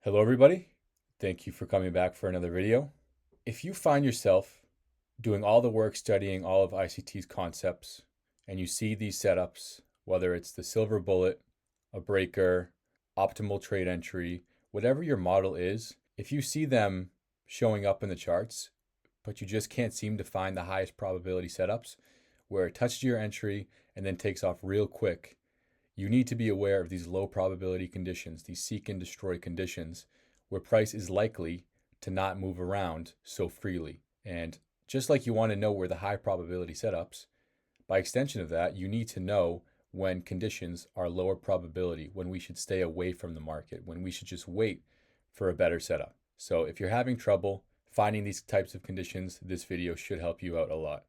Hello everybody, thank you for coming back for another video. If you find yourself doing all the work studying all of ICT's concepts and you see these setups, whether it's the silver bullet, a breaker, optimal trade entry, whatever your model is, if you see them showing up in the charts, but you just can't seem to find the highest probability setups where it touches your entry and then takes off real quick, you need to be aware of these low probability conditions, these seek and destroy conditions, where price is likely to not move around so freely. And just like you want to know where the high probability setups, by extension of that, you need to know when conditions are lower probability, when we should stay away from the market, when we should just wait for a better setup. So if you're having trouble finding these types of conditions, this video should help you out a lot.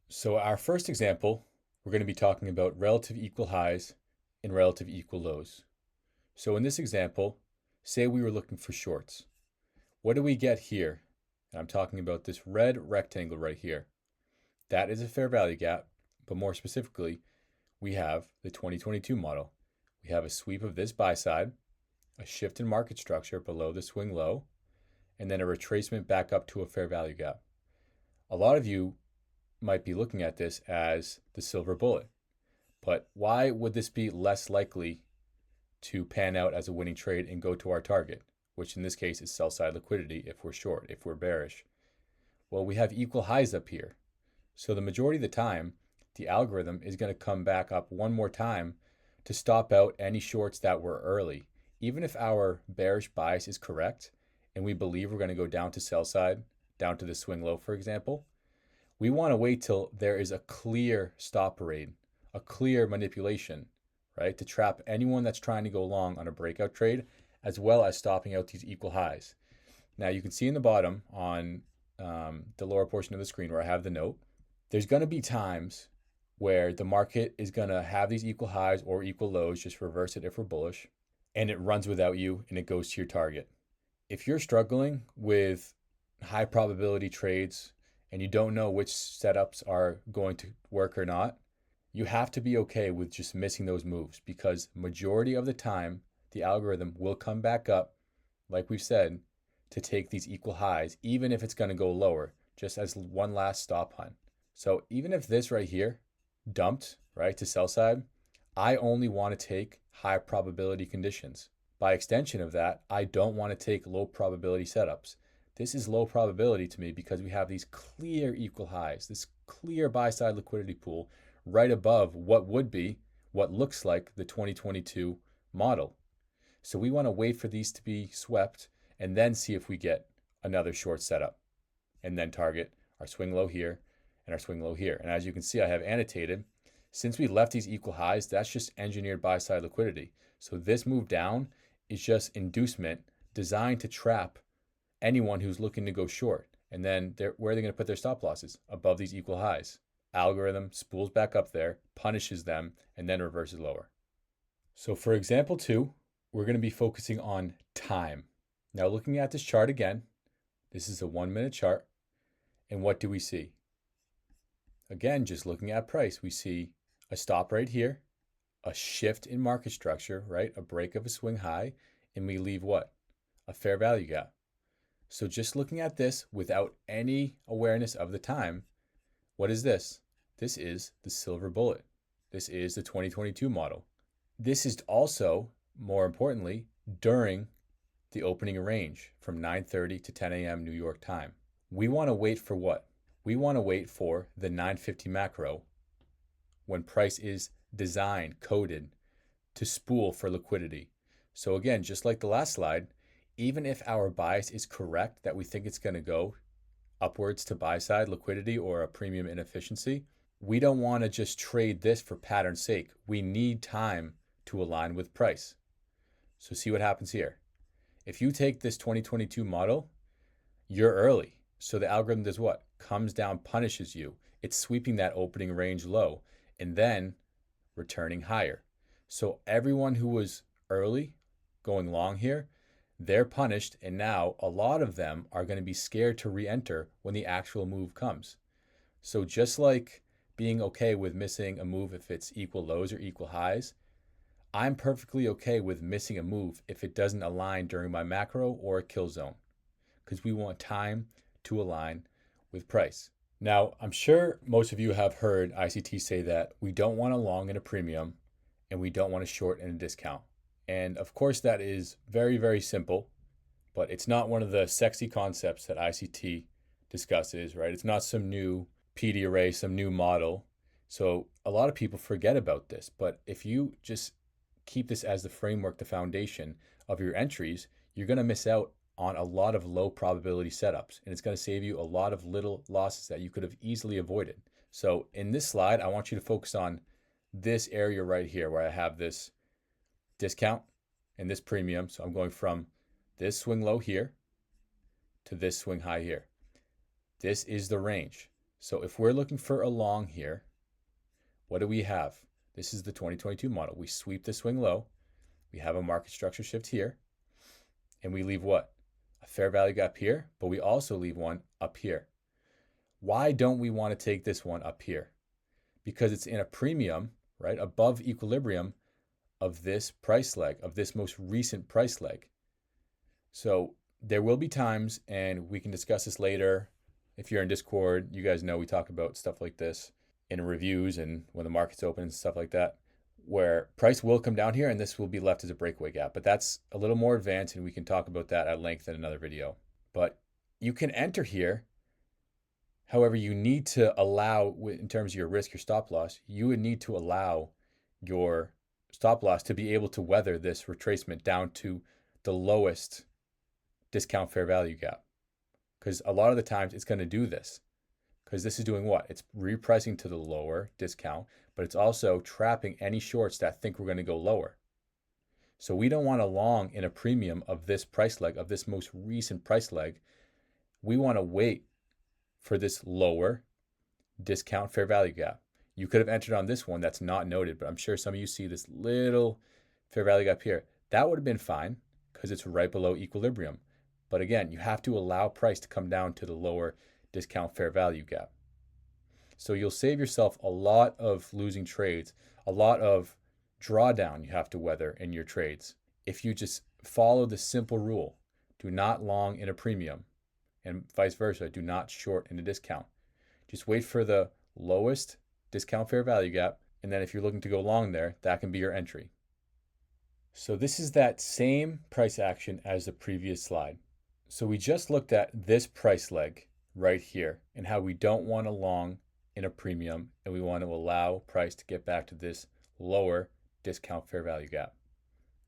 So our first example, we're going to be talking about relative equal highs and relative equal lows. So in this example, say we were looking for shorts. What do we get here? And I'm talking about this red rectangle right here. That is a fair value gap, but more specifically, we have the 2022 model. We have a sweep of this buy side, a shift in market structure below the swing low, and then a retracement back up to a fair value gap. A lot of you might be looking at this as the silver bullet. But why would this be less likely to pan out as a winning trade and go to our target, which in this case is sell side liquidity if we're short, if we're bearish? Well, we have equal highs up here. So the majority of the time, the algorithm is going to come back up one more time to stop out any shorts that were early. Even if our bearish bias is correct and we believe we're going to go down to sell side, down to the swing low, for example, we want to wait till there is a clear stop rate, a clear manipulation, right? To trap anyone that's trying to go long on a breakout trade, as well as stopping out these equal highs. Now you can see in the bottom on the lower portion of the screen where I have the note, there's going to be times where the market is going to have these equal highs or equal lows, just reverse it if we're bullish, and it runs without you and it goes to your target. If you're struggling with high probability trades and you don't know which setups are going to work or not, you have to be okay with just missing those moves, because majority of the time, the algorithm will come back up, like we've said, to take these equal highs, even if it's going to go lower, just as one last stop hunt. So even if this right here dumped, right, to sell side, I only want to take high probability conditions. By extension of that, I don't want to take low probability setups. This is low probability to me because we have these clear equal highs, this clear buy side liquidity pool right above what would be, what looks like the 2022 model. So we want to wait for these to be swept and then see if we get another short setup and then target our swing low here and our swing low here. And as you can see, I have annotated, since we left these equal highs, that's just engineered buy side liquidity. So this move down is just inducement designed to trap anyone who's looking to go short. And then where are they going to put their stop losses? Above these equal highs. Algorithm spools back up there, punishes them, and then reverses lower. So for example 2, we're going to be focusing on time. Now looking at this chart again, this is a 1-minute chart. And what do we see? Again, just looking at price, we see a stop right here, a shift in market structure, right? A break of a swing high, and we leave what? A fair value gap. So just looking at this without any awareness of the time, what is this? This is the silver bullet. This is the 2022 model. This is also, more importantly, during the opening range from 9:30 to 10 a.m. New York time. We want to wait for what? We want to wait for the 950 macro when price is designed, coded to spool for liquidity. So again, just like the last slide, even if our bias is correct that we think it's going to go upwards to buy side liquidity or a premium inefficiency, we don't want to just trade this for pattern's sake. We need time to align with price. So see what happens here. If you take this 2022 model, you're early. So the algorithm does what? Comes down, punishes you. It's sweeping that opening range low and then returning higher. So everyone who was early going long here, they're punished, and now a lot of them are going to be scared to re-enter when the actual move comes. So just like being okay with missing a move if it's equal lows or equal highs, I'm perfectly okay with missing a move if it doesn't align during my macro or a kill zone, because we want time to align with price. Now, I'm sure most of you have heard ICT say that we don't want a long in a premium and we don't want a short in a discount. And of course, that is very, very simple, but it's not one of the sexy concepts that ICT discusses, right? It's not some new PD array, some new model. So a lot of people forget about this. But if you just keep this as the framework, the foundation of your entries, you're going to miss out on a lot of low probability setups, and it's going to save you a lot of little losses that you could have easily avoided. So in this slide, I want you to focus on this area right here where I have this discount and this premium. So I'm going from this swing low here to this swing high here. This is the range. So if we're looking for a long here, what do we have? This is the 2022 model. We sweep the swing low. We have a market structure shift here. And we leave what? A fair value gap here, but we also leave one up here. Why don't we want to take this one up here? Because it's in a premium, right, above equilibrium of this price leg, of this most recent price leg. So there will be times, and we can discuss this later. If you're in Discord, you guys know we talk about stuff like this in reviews and when the market's open and stuff like that, where price will come down here and this will be left as a breakaway gap. But that's a little more advanced, and we can talk about that at length in another video. But you can enter here. However, you need to allow, in terms of your risk, your stop loss, you would need to allow your stop loss to be able to weather this retracement down to the lowest discount fair value gap. Because a lot of the times it's going to do this. Because this is doing what? It's repricing to the lower discount, but it's also trapping any shorts that think we're going to go lower. So we don't want a long in a premium of this price leg, of this most recent price leg. We want to wait for this lower discount fair value gap. You could have entered on this one that's not noted, but I'm sure some of you see this little fair value gap here. That would have been fine because it's right below equilibrium. But again, you have to allow price to come down to the lower discount fair value gap. So you'll save yourself a lot of losing trades, a lot of drawdown you have to weather in your trades if you just follow the simple rule. Do not long in a premium, and vice versa. Do not short in a discount. Just wait for the lowest discount fair value gap, and then if you're looking to go long there, that can be your entry. So this is that same price action as the previous slide. So we just looked at this price leg right here and how we don't want a long in a premium, and we want to allow price to get back to this lower discount fair value gap.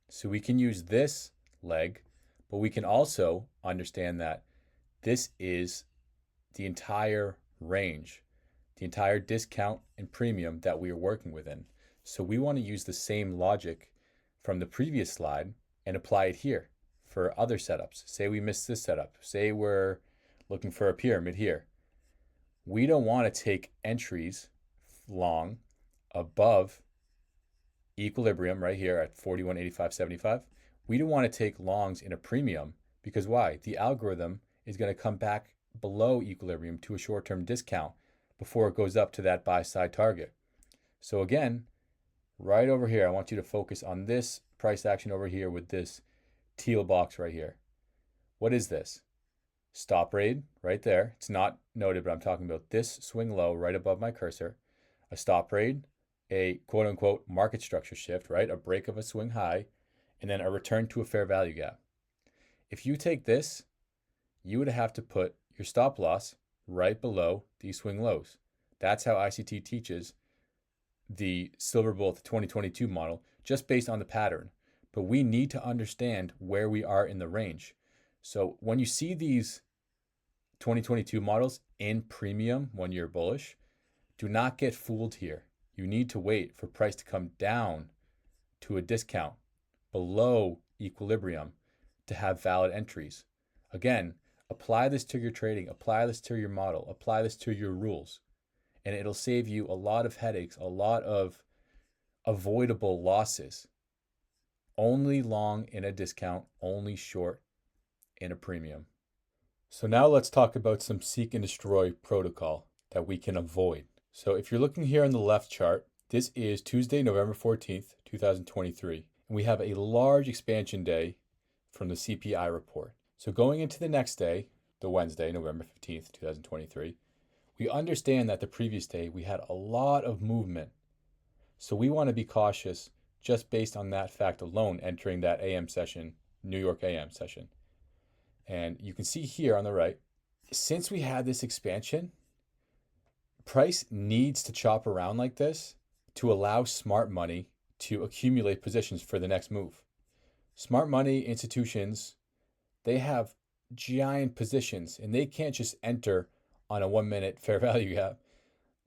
So we can use this leg, but we can also understand that this is the entire range, the entire discount and premium that we are working within. So we want to use the same logic from the previous slide and apply it here for other setups. Say we missed this setup. Say we're looking for a pyramid here. We don't want to take entries long above equilibrium right here at 41.8575. We don't want to take longs in a premium because why? The algorithm is going to come back below equilibrium to a short-term discount before it goes up to that buy side target. So again, right over here, I want you to focus on this price action over here with this teal box right here. What is this? Stop raid right there. It's not noted, but I'm talking about this swing low right above my cursor. A stop raid, a quote unquote market structure shift, right? A break of a swing high, and then a return to a fair value gap. If you take this, you would have to put your stop loss right below these swing lows. That's how ICT teaches the Silver Bullet 2022 model, just based on the pattern. But we need to understand where we are in the range. So when you see these 2022 models in premium when you're bullish, do not get fooled here. You need to wait for price to come down to a discount below equilibrium to have valid entries. Again, apply this to your trading, apply this to your model, apply this to your rules, and it'll save you a lot of headaches, a lot of avoidable losses. Only long in a discount, only short in a premium. So now let's talk about some seek and destroy protocol that we can avoid. So if you're looking here on the left chart, This is Tuesday, November 14th, 2023, and we have a large expansion day from the CPI report. So going into the next day, the Wednesday, November 15th, 2023, we understand that the previous day we had a lot of movement. So we want to be cautious just based on that fact alone entering that AM session, New York AM session. And you can see here on the right, since we had this expansion, price needs to chop around like this to allow smart money to accumulate positions for the next move. Smart money institutions, they have giant positions and they can't just enter on a 1 minute fair value gap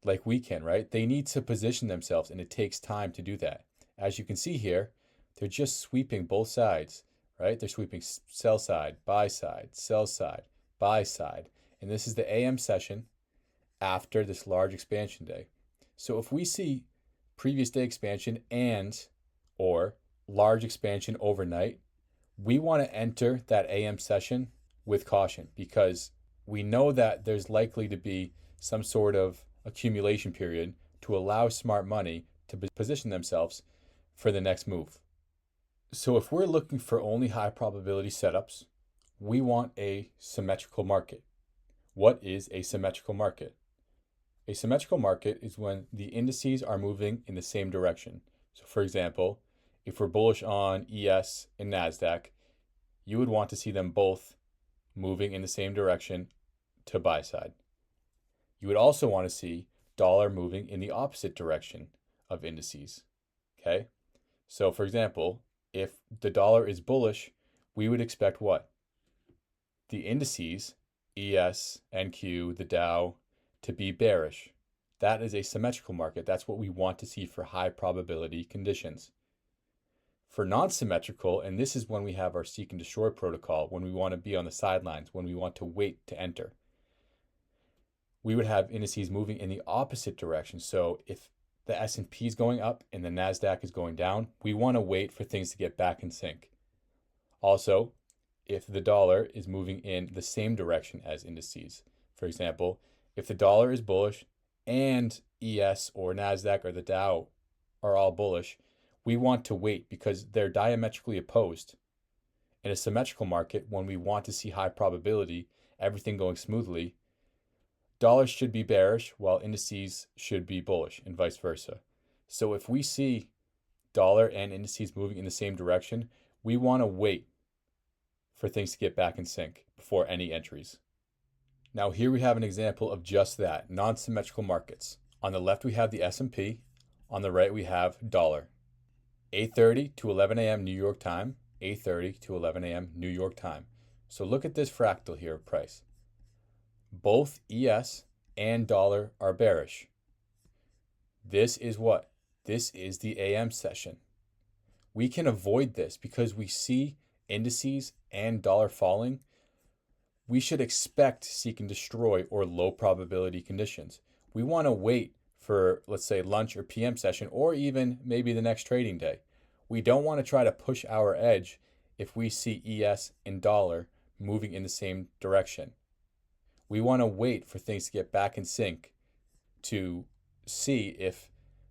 like we can, right? They need to position themselves and it takes time to do that. As you can see here, they're just sweeping both sides, right? They're sweeping sell side, buy side, sell side, buy side. And this is the AM session after this large expansion day. So if we see previous day expansion and or large expansion overnight, we want to enter that AM session with caution because we know that there's likely to be some sort of accumulation period to allow smart money to position themselves for the next move. So if we're looking for only high probability setups, we want a symmetrical market. What is a symmetrical market? A symmetrical market is when the indices are moving in the same direction. So for example, if we're bullish on ES and NASDAQ, you would want to see them both moving in the same direction to buy side. You would also want to see dollar moving in the opposite direction of indices. Okay? So for example, if the dollar is bullish, we would expect what? The indices, ES, NQ, the Dow, to be bearish. That is a symmetrical market. That's what we want to see for high probability conditions. For non-symmetrical, and this is when we have our seek and destroy protocol, when we want to be on the sidelines, when we want to wait to enter, we would have indices moving in the opposite direction. So if the S&P is going up and the NASDAQ is going down, we want to wait for things to get back in sync. Also, if the dollar is moving in the same direction as indices, for example, if the dollar is bullish and ES or NASDAQ or the Dow are all bullish, we want to wait because they're diametrically opposed. In a symmetrical market, when we want to see high probability, everything going smoothly, dollars should be bearish while indices should be bullish and vice versa. So if we see dollar and indices moving in the same direction, we want to wait for things to get back in sync before any entries. Now here we have an example of just that, non-symmetrical markets. On the left we have the S&P, on the right we have dollar. 8:30 to 11 a.m. New York time, 8:30 to 11 a.m. New York time. So look at this fractal here of price. Both ES and dollar are bearish. This is what? This is the AM session. We can avoid this because we see indices and dollar falling. We should expect seek and destroy or low probability conditions. We want to wait for, let's say, lunch or PM session, or even maybe the next trading day. We don't want to try to push our edge if we see ES and dollar moving in the same direction. We want to wait for things to get back in sync to see if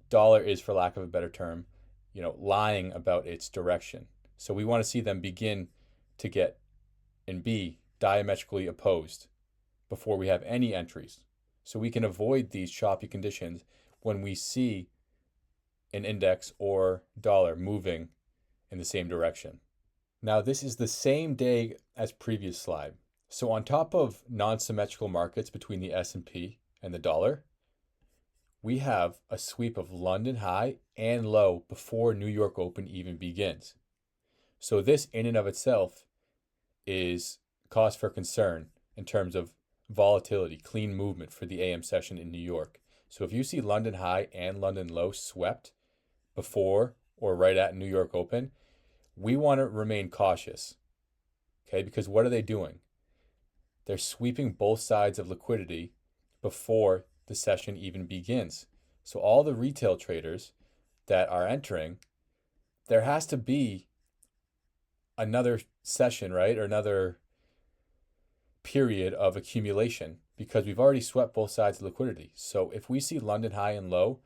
dollar is, for lack of a better term, lying about its direction. So we want to see them begin to get and be diametrically opposed before we have any entries. So we can avoid these choppy conditions when we see an index or dollar moving in the same direction. Now this is the same day as previous slide. So on top of non-symmetrical markets between the S&P and the dollar, we have a sweep of London high and low before New York Open even begins. So this in and of itself is cause for concern in terms of volatility, clean movement for the AM session in New York. So if you see London high and London low swept before or right at New York Open, we want to remain cautious. Okay, because what are they doing? They're sweeping both sides of liquidity before the session even begins. So all the retail traders that are entering, there has to be another session, right? Or another period of accumulation because we've already swept both sides of liquidity. So if we see London high and low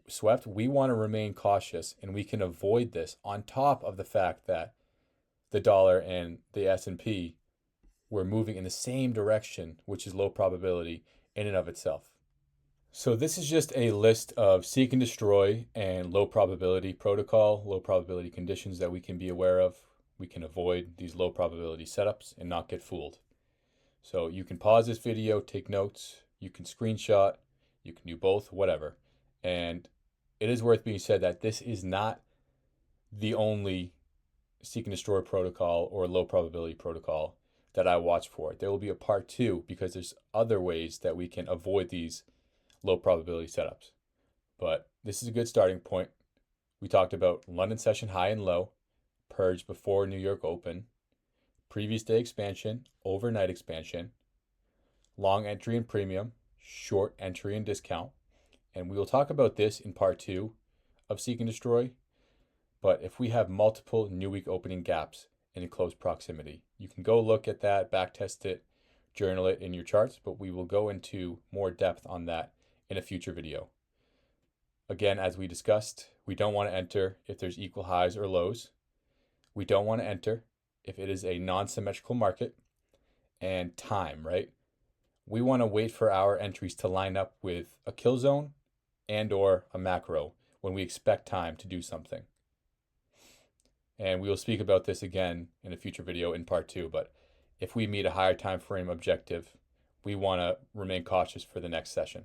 swept, we want to remain cautious, and we can avoid this on top of the fact that the dollar and the S&P were moving in the same direction, which is low probability in and of itself. So this is just a list of seek and destroy and low probability protocol, low probability conditions that we can be aware of. We can avoid these low probability setups and not get fooled. So you can pause this video, take notes, you can screenshot, you can do both, whatever. And it is worth being said that this is not the only seek and destroy protocol or low probability protocol that I watch for. There will be a part 2 because there's other ways that we can avoid these low probability setups. But this is a good starting point. We talked about London session high and low, purge before New York open, previous day expansion, overnight expansion, long entry and premium, short entry and discount. And we will talk about this in part 2 of seek and destroy. But if we have multiple new week opening gaps in close proximity, you can go look at that, backtest it, journal it in your charts, but we will go into more depth on that in a future video. Again, as we discussed, we don't want to enter if there's equal highs or lows. We don't want to enter if it is a non-symmetrical market, and time, right? We want to wait for our entries to line up with a kill zone and or a macro when we expect time to do something. And we will speak about this again in a future video in part 2, but if we meet a higher time frame objective, we want to remain cautious for the next session.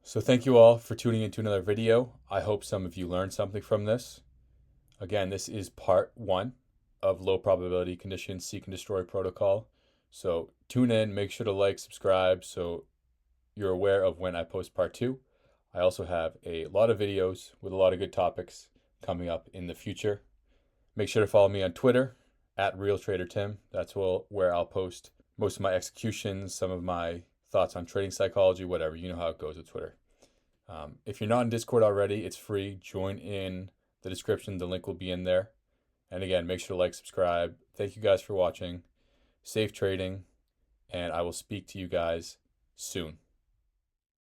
So thank you all for tuning into another video. I hope some of you learned something from this. Again, this is part 1 of low probability conditions seek and destroy protocol. So tune in, make sure to like, subscribe so you're aware of when I post part 2. I also have a lot of videos with a lot of good topics coming up in the future. Make sure to follow me on Twitter at RealTraderTim. That's where I'll post most of my executions, some of my thoughts on trading psychology, whatever. You know how it goes with Twitter. If you're not in Discord already, it's free. Join in the description. The link will be in there. And again, make sure to like, subscribe. Thank you guys for watching. Safe trading, and I will speak to you guys soon.